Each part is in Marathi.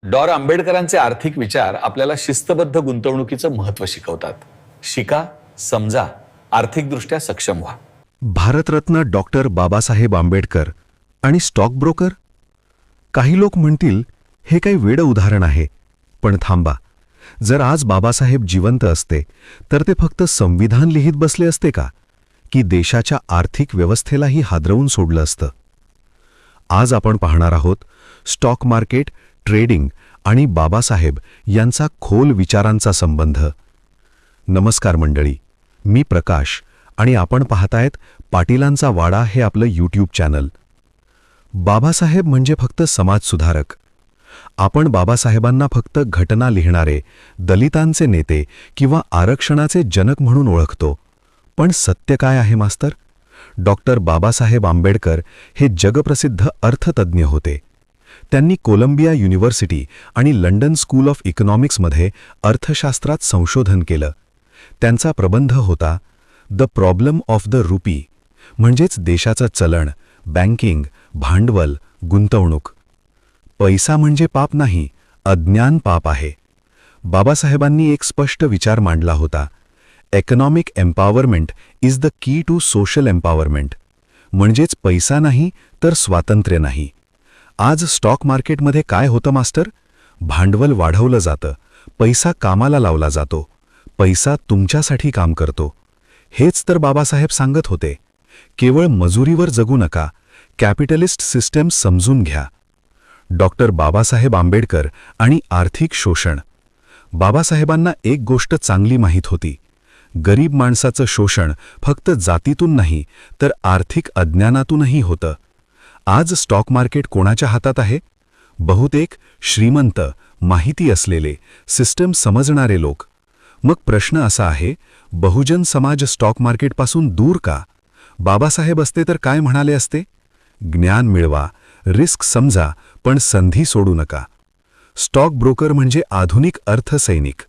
आंबेडकरांचे आर्थिक विचार आपल्याला शिस्तबद्ध गुंतवणुकीचं महत्त्व शिकवतात. शिका, समजा, आर्थिकदृष्ट्या सक्षम व्हा. भारतरत्न डॉक्टर बाबासाहेब आंबेडकर आणि स्टॉक ब्रोकर. काही लोक म्हणतील हे काही वेडं उदाहरण आहे, पण थांबा, जर आज बाबासाहेब जिवंत असते तर ते फक्त संविधान लिहित बसले असते का, की देशाच्या आर्थिक व्यवस्थेलाही हादरवून सोडलं असतं? आज आपण पाहणार आहोत स्टॉक मार्केट, ट्रेडिंग आणि बाबासाहेब यांचा खोल विचारांचा संबंध. नमस्कार मंडळी, मी प्रकाश आणि आपण पाहतायत पाटीलांचा वाडा हे आपलं यूट्यूब चॅनल. बाबासाहेब म्हणजे फक्त समाजसुधारक. आपण बाबासाहेबांना फक्त घटना लिहिणारे, दलितांचे नेते किंवा आरक्षणाचे जनक म्हणून ओळखतो. पण सत्य काय आहे मास्तर? डॉक्टर बाबासाहेब आंबेडकर हे जगप्रसिद्ध अर्थतज्ज्ञ होते. त्यांनी कोलंबिया युनिव्हर्सिटी आणि लंडन स्कूल ऑफ इकॉनॉमिक्समध्ये अर्थशास्त्रात संशोधन केलं. त्यांचा प्रबंध होता the problem of the rupee, म्हणजेच देशाचं चलन, बँकिंग, भांडवल, गुंतवणूक. पैसा म्हणजे पाप नाही, अज्ञान पाप आहे. बाबासाहेबांनी एक स्पष्ट विचार मांडला होता: economic empowerment is the key to social empowerment. म्हणजेच पैसा नाही तर स्वातंत्र्य नाही. आज स्टॉक मार्केटमध्ये काय होतं मास्टर? भांडवल वाढवलं जातं, पैसा कामाला लावला जातो, पैसा तुमच्यासाठी काम करतो. हेच तर बाबासाहेब सांगत होते. केवळ मजुरीवर जगू नका, कॅपिटलिस्ट सिस्टम समजून घ्या. डॉक्टर बाबासाहेब आंबेडकर आणि आर्थिक शोषण. बाबासाहेबांना एक गोष्ट चांगली माहीत होती: गरीब माणसाचं शोषण फक्त जातीतून नाही तर आर्थिक अज्ञानातूनही होतं. आज स्टॉक मार्केट कोणाच्या हातात आहे? बहुतेक श्रीमंत, माहिती असलेले, सिस्टम समजणारे लोक. मग प्रश्न असा आहे, बहुजन समाज स्टॉक मार्केटपासून दूर का? बाबासाहेब असते तर काय म्हणाले असते? ज्ञान मिळवा, रिस्क समजा, पण संधी सोडू नका. स्टॉक ब्रोकर म्हणजे आधुनिक अर्थसैनिक.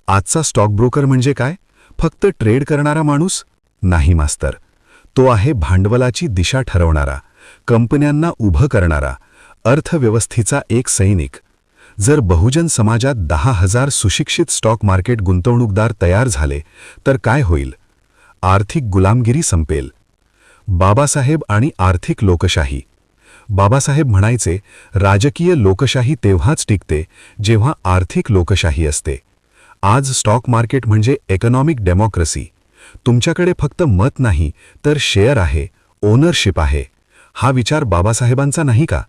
आजचा स्टॉक ब्रोकर म्हणजे काय? फक्त ट्रेड करणारा माणूस नाही मास्तर. तो आहे भांडवलाची दिशा ठरवणारा, कंपन्यांना उभं करणारा, अर्थव्यवस्थेचा एक सैनिक. जर बहुजन समाजात 10,000 सुशिक्षित स्टॉक मार्केट गुंतवणूकदार तयार झाले तर काय होईल? आर्थिक गुलामगिरी संपेल. बाबासाहेब आणि आर्थिक लोकशाही. बाबासाहेब म्हणायचे, राजकीय लोकशाही तेव्हाच टिकते जेव्हा आर्थिक लोकशाही असते. आज स्टॉक मार्केट म्हणजे इकॉनॉमिक डेमोक्रेसी. तुमच्याकडे फक्त मत नाही तर शेअर आहे, ओनरशिप आहे. हा विचार बाबासाहेबांचा नाही का?